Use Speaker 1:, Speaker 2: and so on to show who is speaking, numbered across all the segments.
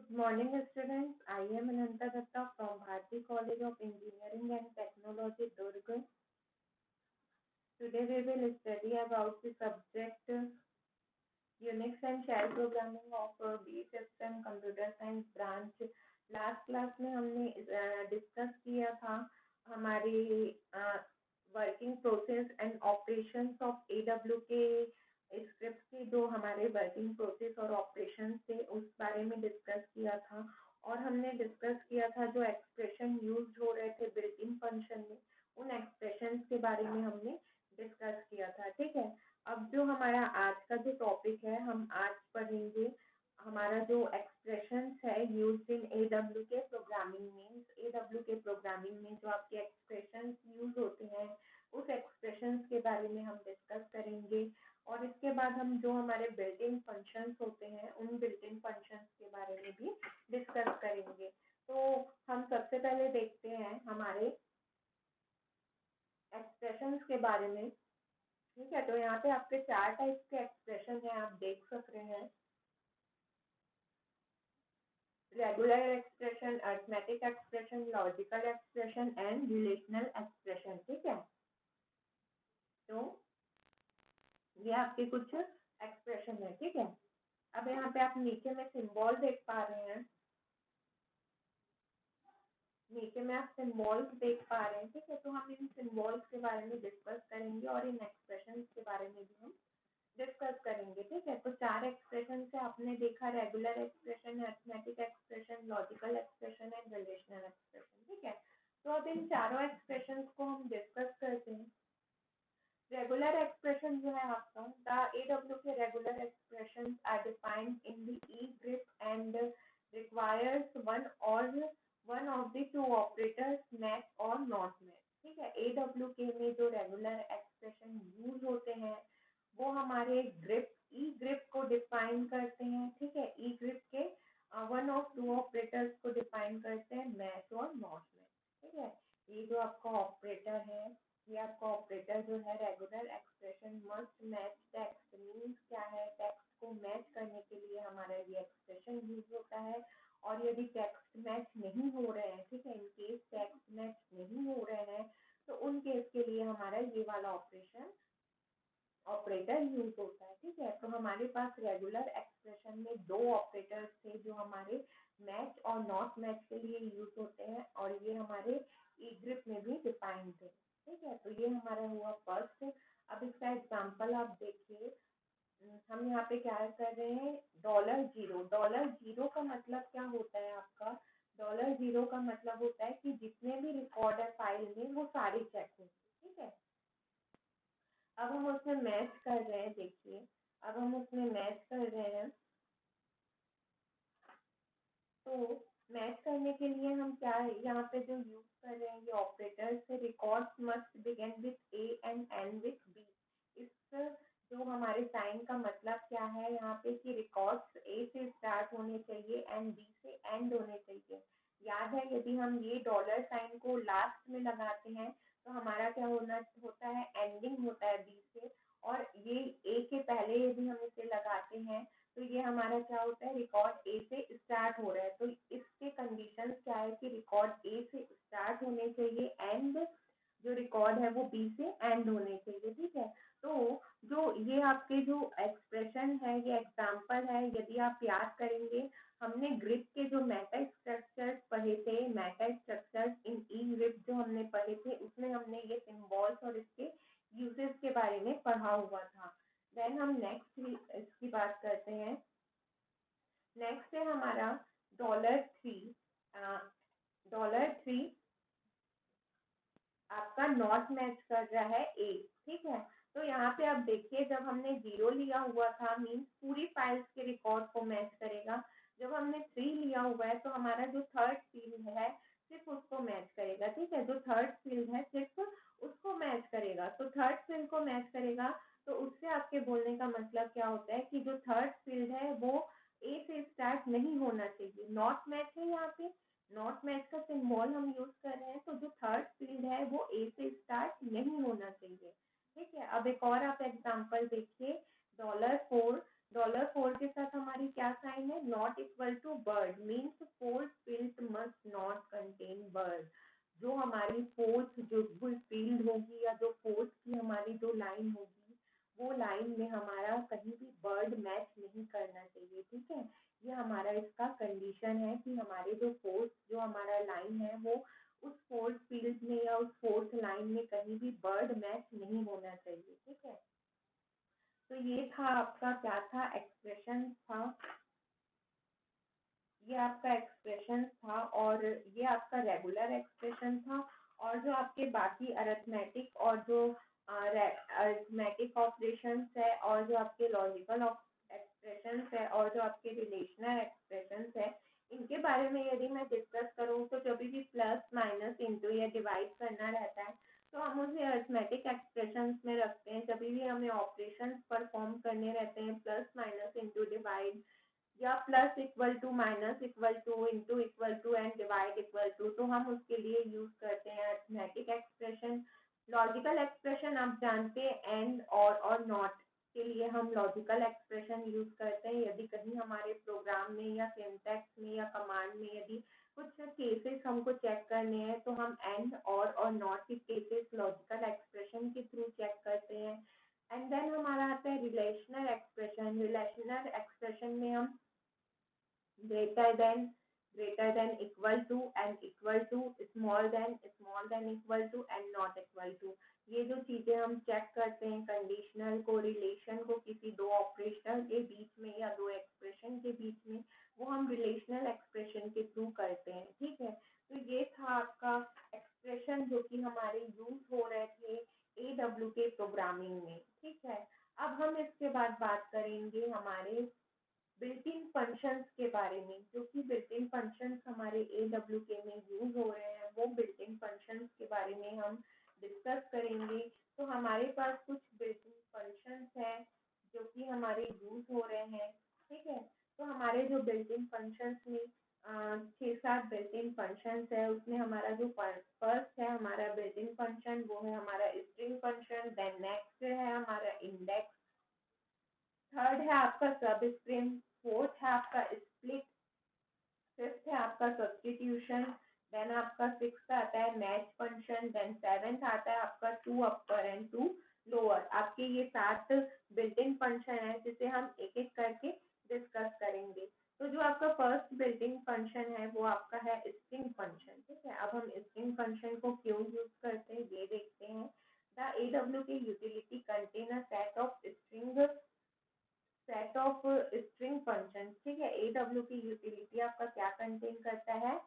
Speaker 1: Good morning, students. I am Ananta Datta from Bharati College of Engineering and Technology, Durg. Today we will study about the subject Unix and Shell Programming of B System Computer Science branch. Last class में हमने discuss किया था हमारी working process and operations of AW के script के जो हमारे working process और ऑपरेशन थे उस बारे में डिस्कस किया था। और हमने डिस्कस किया था जो एक्सप्रेशन यूज हो रहे थे बिल्ट इन फंक्शन में, उन एक्सप्रेशन के बारे में हमने डिस्कस किया था। ठीक है, अब जो हमारा आज का जो टॉपिक है हम आज पढ़ेंगे हमारा जो एक्सप्रेशंस है यूज्ड इन AW के प्रोग्रामिंग में। AW के प्रोग्रामिंग में जो आपके एक्सप्रेशंस यूज होते हैं उस एक्सप्रेशंस के बारे में हम डिस्कस करेंगे। और इसके बाद हम जो हमारे बिल्ट इन फंक्शंस होते हैं उन बिल्ट इन फंक्शंस के बारे में भी डिस्कस करेंगे। तो हम सबसे पहले देखते हैं हमारे एक्सप्रेशंस के बारे में। ठीक है, तो यहाँ पे आपके 4 टाइप के एक्सप्रेशन है, आप देख सक रहे हैं। Regular expression, arithmetic expression, logical expression and relational expression. ठीक है, तो ये आपके कुछ एक्सप्रेशन है। ठीक है, अब यहाँ पे आप नीचे में सिंबल देख पा रहे हैं, नीचे में आप सिंबल्स देख पा रहे हैं। ठीक है, तो हम इन सिंबल्स के बारे में डिस्कस करेंगे और इन एक्सप्रेशन के बारे में भी हम डिस्कस करेंगे। ठीक है, तो 4 एक्सप्रेशन से आपने देखा, regular expression, arithmetic expression, logical expression and relational expression. ठीक है, तो अब इन चारों एक्सप्रेशन को हम डिस्कस करते हैं। रेगुलर एक्सप्रेशन जो है आपका, द AW के regular expression are defined in the E grep and requires one of the two operators match और नॉट मैच। ठीक है, AW के में जो रेगुलर एक्सप्रेशन यूज होते हैं वो हमारे ग्रिप ई ग्रिप को डिफाइन करते हैं। ठीक है, ई ग्रिप के वन ऑफ टू ऑपरेटर्स को डिफाइन करते हैं, मैच और नॉट मैच। ठीक है, ये जो आपका ऑपरेटर है, ये आपका ऑपरेटर जो है regular expression must match text. Means क्या है, टेक्स्ट को मैच करने के लिए हमारा ये एक्सप्रेशन यूज होता है। और यदि टेक्स्ट मैच नहीं हो रहे हैं, ठीक है, इन केस टेक्स्ट मैच नहीं हो रहे हैं तो उन केस के लिए हमारा ये वाला ऑपरेटर यूज होता है। ठीक है, तो हमारे पास रेगुलर एक्सप्रेशन में 2 ऑपरेटर्स थे जो हमारे मैच और नॉट मैच के लिए यूज होते हैं और ये हमारे ई ग्रिप में भी डिफाइंड थे। ठीक है, तो ये हमारा हुआ फर्स्ट। अब इसका एग्जांपल आप देखिए, हम यहाँ पे क्या कर रहे हैं, $0। $0 का मतलब क्या होता है आपका, $0 का मतलब होता है कि जितने भी रिकॉर्ड है फाइल में वो सारे चेक होंगे। ठीक है, अब हम उसमें मैच कर रहे हैं। देखिए, अब हम उसमें मैच कर रहे हैं, तो मैच करने के लिए हम क्या है यहाँ पे जो यूज कर रहे हैं ये ऑपरेटर से, records must begin with A and and with B। इस जो हमारे साइन का मतलब क्या है यहाँ पे कि रिकॉर्ड्स A से स्टार्ट होने चाहिए एंड B से एंड होने चाहिए। याद है, यदि हम ये डॉलर साइन को लास्ट में लगाते हैं तो हमारा क्या होना होता है, एंडिंग होता है B से। और ये A के पहले यदि हम इसे लगाते हैं तो ये हमारा क्या होता है, रिकॉर्ड ए से स्टार्ट हो रहा है। तो इसके कंडीशन क्या है कि रिकॉर्ड ए से स्टार्ट होने चाहिए एंड जो रिकॉर्ड है वो बी से एंड होने चाहिए। ठीक है, तो जो ये आपके जो एक्सप्रेशन है, ये एग्जांपल है, यदि आप याद करेंगे हमने ग्रिप के जो मेटा स्ट्रक्चर्स पढ़े थे, Meta structures in E grip जो हमने पढ़े थे उसमें हमने ये सिंबल्स और इसके यूजेस के बारे में पढ़ा हुआ था। देन हम नेक्स्ट इसकी बात करते हैं। नेक्स्ट है हमारा $3। $3 आपका नॉट मैच कर रहा है ए। ठीक है, तो यहाँ पे आप देखिए, जब हमने 0 लिया हुआ था मीन्स पूरी फाइल्स के रिकॉर्ड को मैच करेगा। जब हमने 3 लिया हुआ है तो हमारा जो थर्ड फील्ड है सिर्फ उसको मैच करेगा। ठीक है, जो थर्ड फील्ड है सिर्फ उसको मैच करेगा, तो थर्ड फील्ड को मैच करेगा। तो उससे आपके बोलने का मतलब क्या होता है कि जो थर्ड फील्ड है वो ए से स्टार्ट नहीं होना चाहिए। नॉट मैच है, यहाँ पे नॉट मैच का सिंबल हम यूज कर रहे हैं, तो जो थर्ड फील्ड है वो ए से स्टार्ट नहीं होना चाहिए। ठीक है, अब एक और आप एग्जांपल देखिए, $4 $4 के साथ हमारी क्या साइन है, not equal to bird, means force field must not contain bird. जो हमारी फोर्स जो कोई फील्ड होगी या जो फोर्स की हमारी जो लाइन होगी, वो लाइन में हमारा कहीं भी बर्ड मैच नहीं करना चाहिए, ठीक है। ये हमारा इसका कंडीशन है कि हमारे जो फोर्स जो हमारा लाइन है वो उस फोर्स फील्ड में या उस फोर्स लाइन में कहीं भी बर्ड मैच नहीं होना चाहिए, ठीक है। तो ये था आपका क्या था, एक्सप्रेशन था, ये आपका एक्सप्रेशन था और ये आपका रेगुलर एक्सप्रेशन था। और जो आपके बाकी अरिथमेटिक और जो अरिथमेटिक ऑपरेशंस है और जो आपके लॉजिकल एक्सप्रेशंस है और जो आपके रिलेशनल एक्सप्रेशंस है, इनके बारे में यदि मैं डिस्कस करूँ तो जब भी प्लस माइनस इंटू या डिवाइड करना रहता है तो हम उसे अरिथमेटिक एक्सप्रेशंस में रखते हैं। जब भी हमें ऑपरेशंस परफॉर्म करने रहते हैं प्लस माइनस इंटू डिवाइड या plus equal to minus equal to into equal to and divide equal to, तो हम उसके लिए यूज करते हैं अरिथमेटिक एक्सप्रेशन। लॉजिकल एक्सप्रेशन आप जानते हैं एंड और नॉट के लिए हम लॉजिकल एक्सप्रेशन यूज करते हैं। यदि कहीं हमारे प्रोग्राम में या सिंटैक्स में या कमांड में यदि कुछ केसेस हमको चेक करने हैं तो हम एंड और नॉट के केसेस लॉजिकल एक्सप्रेशन के थ्रू चेक करते हैं। एंड देन हमारा आता है रिलेशनल एक्सप्रेशन। रिलेशनल एक्सप्रेशन में हम greater than equal to and equal to small than equal to and not equal to, ये जो चीजें हम चेक करते हैं कंडीशनल को रिलेशन को किसी दो ऑपरेशनल के बीच में या दो एक्सप्रेशन के बीच में, वो हम रिलेशनल एक्सप्रेशन के थ्रू करते हैं, ठीक है। तो ये था आपका एक्सप्रेशन जो कि हमारे यूज हो रहे थे AW के प्रोग्रामिंग में, ठीक है। अब हम इसके बाद बात करेंगे हमारे बिल्ट इन फंक्शंस के बारे में। जो कि बिल्ट इन फंक्शंस हमारे AWK में यूज हो रहे हैं, वो बिल्ट इन फंक्शंस के बारे में हम डिस्कस करेंगे। तो हमारे पास कुछ बिल्ट इन फंक्शंस हैं जो कि हमारे यूज हो रहे हैं, ठीक है। तो हमारे जो बिल्ट इन फंक्शंस में 6-7 बिल्ट इन फंक्शंस है, उसमें हमारा जो फर्स्ट है हमारा बिल्ट इन फंक्शन वो है हमारा स्ट्रिंग फंक्शन। देन नेक्स्ट है हमारा इंडेक्स, थर्ड है आपका सब स्ट्रिंग, फोर्थ है आपका स्प्लिट, फिफ्थ है आपका सब्स्टिट्यूशन, देन आपका सिक्स्थ आता है मैच फंक्शन, देन सेवेंथ आता है आपका to upper and to lower. आपके ये 7 बिल्ट इन फंक्शन है जिसे हम एक एक करके डिस्कस करेंगे। तो जो आपका फर्स्ट बिल्ट इन फंक्शन है वो आपका है स्ट्रिंग फंक्शन, ठीक है। अब हम स्ट्रिंग फंक्शन को क्यों यूज करते हैं ये देखते हैं। The AWK utility contain a set of string function, ठीक है। AWK यूटिलिटी आपका क्या कंटेन करता है,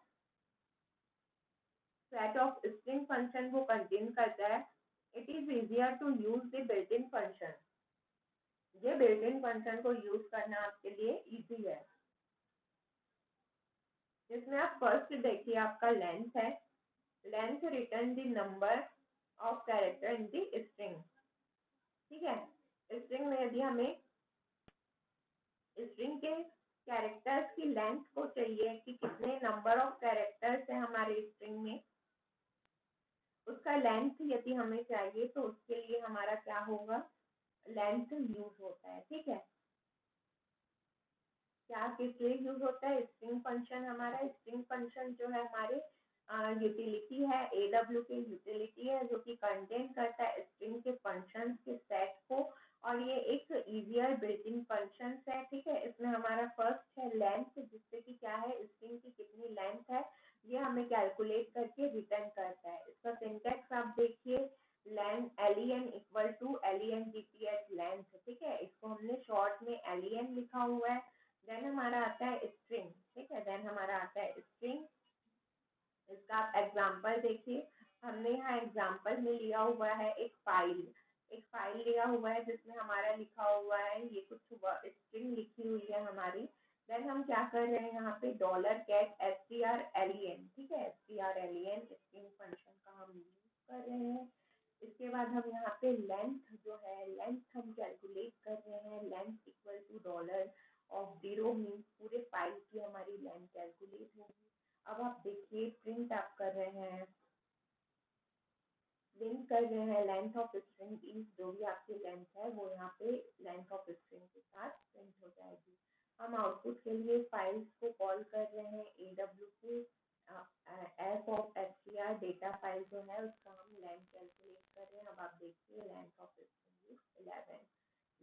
Speaker 1: सेट ऑफ स्ट्रिंग फंक्शन वो कंटेन करता है। It is easier to use the built in function, ये बिल्ट इन फंक्शन को यूज करना आपके लिए इजी है। इसमें आप फर्स्ट देखिए आपका लेंथ है, length return the number of character in the string, ठीक है। स्ट्रिंग में यदि हमें स्ट्रिंग के कैरेक्टर्स की लेंथ को चाहिए कि कितने नंबर ऑफ कैरेक्टर्स है हमारे स्ट्रिंग में, उसका लेंथ यदि हमें चाहिए तो उसके लिए हमारा क्या होगा, लेंथ यूज होता है, ठीक है। क्या किस लिए यूज होता है, स्ट्रिंग फंक्शन हमारा, स्ट्रिंग फंक्शन जो है हमारे यूटिलिटी है, AW की यूटिलिटी है जो कि कंटेन करता है स्ट्रिंग के फंक्शंस के सेट को। और ये एक इजियर बिल्ट इन फंक्शन है, ठीक है। इसमें हमारा फर्स्ट है लेंथ, जिससे कि क्या है स्ट्रिंग की कितनी लेंथ है ये हमें कैलकुलेट करके रिटर्न करता है। इसका सिंटैक्स आप देखिए, len equal to LENGTH length, ठीक है। इसको हमने शॉर्ट में LEN लिखा हुआ है। देन हमारा आता है स्ट्रिंग, ठीक है। देन हमारा आता है स्ट्रिंग, इसका आप एग्जाम्पल देखिए। हमने यहाँ एग्जाम्पल में लिया हुआ है एक फाइल लिया हुआ है जिसमें हमारा लिखा हुआ है ये कुछ स्ट्रिंग लिखी हुई है हमारी। देन हम क्या कर रहे हैं यहाँ पे $cat strlen, ठीक है। strlen स्ट्रिंग फंक्शन का हम यूज कर रहे हैं। इसके बाद हम यहाँ पे लेंथ जो है लेंथ हम कैलकुलेट कर रहे हैं, length equal to dollar of zero means पूरे फाइल की हमारी लेंथ कैलकुलेट होगी। अब आप देखिए प्रिंट आप कर रहे हैं, लेंथ ऑफ स्ट्रिंग इज, जो भी आपकी लेंथ है वो यहाँ पे लेंथ ऑफ स्ट्रिंग के साथ प्रिंट हम आउटपुट के लिए फाइल्स को कॉल कर रहे हैं AWQ S of str data file जो है उसका हम लेंथ कैलकुलेट कर रहे हैं। अब आप देखिए लेंथ ऑफ स्ट्रिंग इज 11,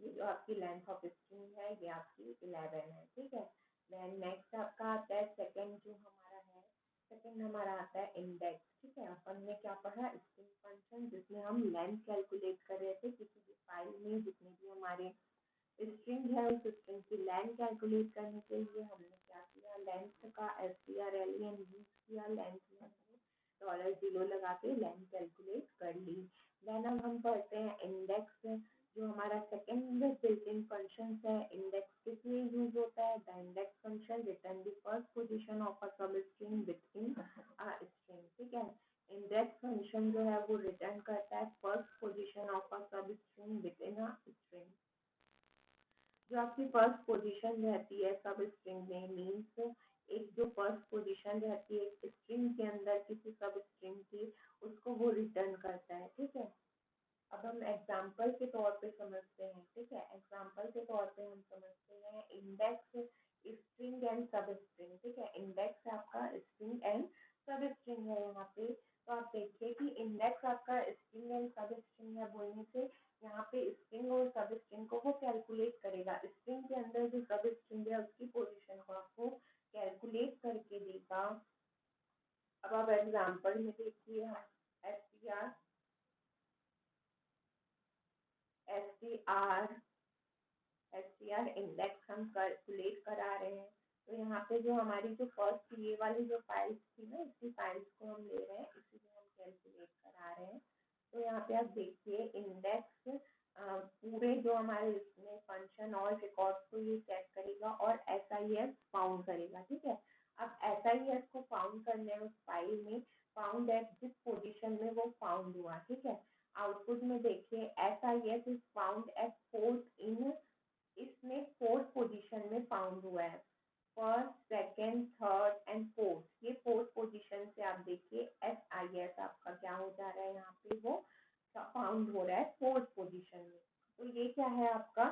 Speaker 1: ये जो आपकी लेंथ ऑफ स्ट्रिंग है ये आपकी 11 है, ठीक है। देन नेक्स्ट आपका आता है सेकंड जो हमारा है, सेकंड हमारा आता है इंडेक्स, ठीक है। अपन ने क्या पढ़ा, स्ट्रिंग फंक्शन जिसमें हम लेंथ कैलकुलेट कर रहे थे किसी भी फाइल में, जितने भी हमारे स्ट्रिंग है उस स्ट्रिंग की लेंथ कैलकुलेट करने के लिए हमने क्या किया, लेंथ का strlen यूज किया, लेंथ में हमने $0 लगा के लेंथ कैलकुलेट कर ली। देन अब हम पढ़ते हैं इंडेक्स, जो हमारा सेकंड बिल्ट इन फंक्शन है। इंडेक्स किस लिए यूज होता है, the index function return the first position of a सब string with in a string, ठीक है। इंडेक्स फंक्शन जो है वो रिटर्न करता है फर्स्ट पोजीशन ऑफ अ सब string with in a string. जो आपकी फर्स्ट पोजीशन रहती है सब स्ट्रिंग में, मीन्स एक जो फर्स्ट पोजीशन रहती है एक स्ट्रिंग के अंदर किसी सब स्ट्रिंग की, उसको वो रिटर्न करता है, ठीक है। अब हम एग्जाम्पल के तौर पे समझते हैं, ठीक है। एग्जाम्पल के तौर पे हम समझते हैं इंडेक्स स्ट्रिंग एंड सब स्ट्रिंग, ठीक है। इंडेक्स आपका स्ट्रिंग एंड सब स्ट्रिंग है यहाँ पे। तो आप देखिए कि इंडेक्स आपका स्ट्रिंग एंड सब स्ट्रिंग है बोलने से यहाँ पे स्ट्रिंग और सब स्ट्रिंग को वो कैलकुलेट करेगा। स्ट्रिंग के अंदर जो सब स्ट्रिंग है उसकी पोजीशन को आपको कैलकुलेट करके देगा। अब आप एग्जाम्पल में देखिए str इंडेक्स हम कैलकुलेट करा रहे हैं। तो यहाँ पे जो हमारी जो फर्स्ट ये वाली जो फाइल्स थी ना, इसी फाइल्स को हम ले रहे हैं, इसीलिए हम कैलकुलेट करा रहे हैं। तो यहाँ पे आप देखिए इंडेक्स पूरे जो हमारे इसमें फंक्शन और रिकॉर्ड को ये चेक करेगा और SIS फाउंड करेगा, ठीक है। अब SIS को फाउंड करने उस फाइल में फाउंड एट जिस पोजीशन में वो फाउंड हुआ, ठीक है। आउटपुट में देखिए SIS is found at fourth in, इसमें फोर्थ पोजीशन में फाउंड हुआ है। First, second, third and fourth, ये फोर्थ पोजीशन से आप देखिए SIS आपका क्या हो जा रहा है, यहाँ पे वो फाउंड हो रहा है फोर्थ पोजीशन में। तो ये क्या है आपका,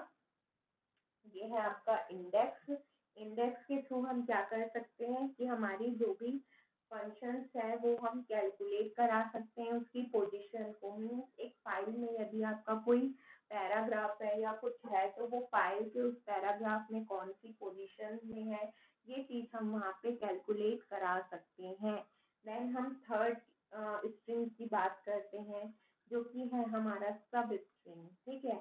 Speaker 1: ये है आपका इंडेक्स। इंडेक्स के थ्रू हम क्या कर सकते हैं कि हमारी जो भी फंक्शंस है वो हम कैलकुलेट करा सकते हैं उसकी पोजीशन को। मीन्स एक फाइल में यदि आपका कोई पैराग्राफ है या कुछ है तो वो फाइल के उस पैराग्राफ में कौन सी पोजीशन में है ये चीज हम वहाँ पे कैलकुलेट करा सकते हैं। देन हम थर्ड स्ट्रिंग की बात करते हैं जो कि है हमारा सब स्ट्रिंग, ठीक है।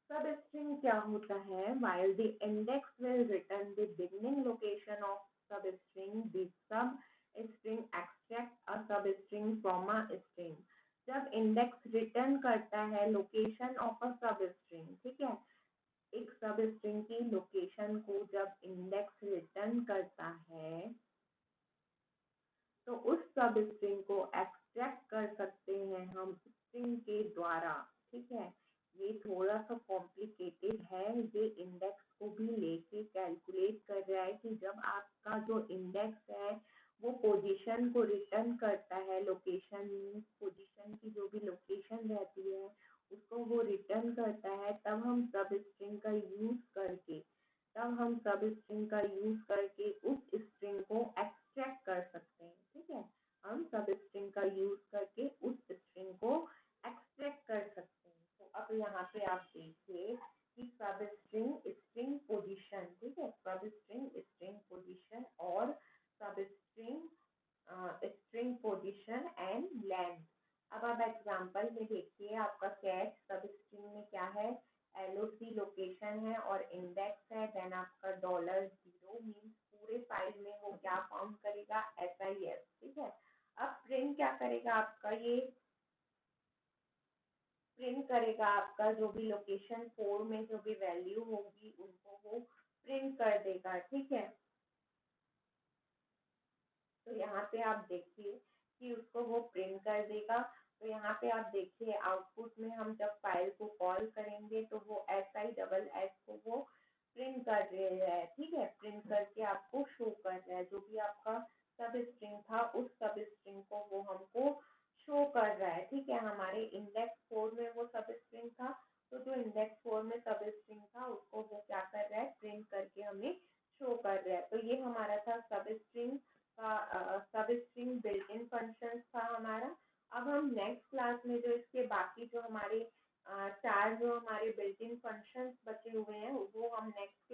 Speaker 1: सब स्ट्रिंग क्या होता है, while the index will return the beginning location of substring, the substring extract a substring from a string। जब इंडेक्स रिटर्न करता है लोकेशन ऑफ अ सबस्ट्रिंग, ठीक है, एक सबस्ट्रिंग की लोकेशन को जब इंडेक्स रिटर्न करता है तो उस सबस्ट्रिंग को एक्सट्रैक्ट कर सकते हैं हम स्ट्रिंग के द्वारा, ठीक है। ये थोड़ा सा कॉम्प्लिकेटेड है, ये इंडेक्स को भी लेके कैलकुलेट कर रहा है कि जब आपका जो इंडेक्स है वो पोजीशन को रिटर्न करता है, लोकेशन पोजीशन की जो भी लोकेशन रहती है उसको वो रिटर्न करता है, तब हम सब स्ट्रिंग का यूज करके उस स्ट्रिंग को एक्सट्रैक्ट कर सकते हैं, ठीक है। हम सब स्ट्रिंग का यूज करके उस स्ट्रिंग को एक्सट्रैक्ट कर सकते हैं। तो अब यहाँ पे आप देखिए कि सब स्ट्रिंग स्ट्रिंग पोजीशन, ठीक है, सब स्ट्रिंग स्ट्रिंग पोजीशन और सब string string position and length. अब आप एग्जांपल में देखिए आपका कैच सब स्ट्रिंग में क्या है, LOC लोकेशन है और इंडेक्स है, देन आपका $0 मीन्स पूरे फाइल में वो क्या फाउंड करेगा, SIS, ठीक है। अब प्रिंट क्या करेगा आपका, ये प्रिंट करेगा आपका जो भी लोकेशन 4 में जो भी वैल्यू होगी उनको वो प्रिंट कर देगा, ठीक है। तो यहाँ पे आप देखिए कि उसको वो प्रिंट कर देगा। तो यहाँ पे आप देखिए आउटपुट में हम जब फाइल को कॉल करेंगे तो वो SIS को वो प्रिंट कर रहा है, ठीक है, प्रिंट करके आपको शो कर रहा है। जो भी आपका सब स्ट्रिंग था उस सब स्ट्रिंग को वो हमको शो कर रहा है, ठीक है। हमारे इंडेक्स 4 में वो सब स्ट्रिंग था, तो जो इंडेक्स 4 में सब स्ट्रिंग था उसको वो क्या कर रहा है, प्रिंट करके हमें कर रहे हैं। तो ये हमारा था सब स्ट्रिंग का सब स्ट्रिंग बिल्ट इन फंक्शंस था हमारा। अब हम नेक्स्ट क्लास में जो इसके बाकी जो हमारे चार जो हमारे बिल्ट इन फंक्शंस बचे हुए हैं वो हम नेक्स्ट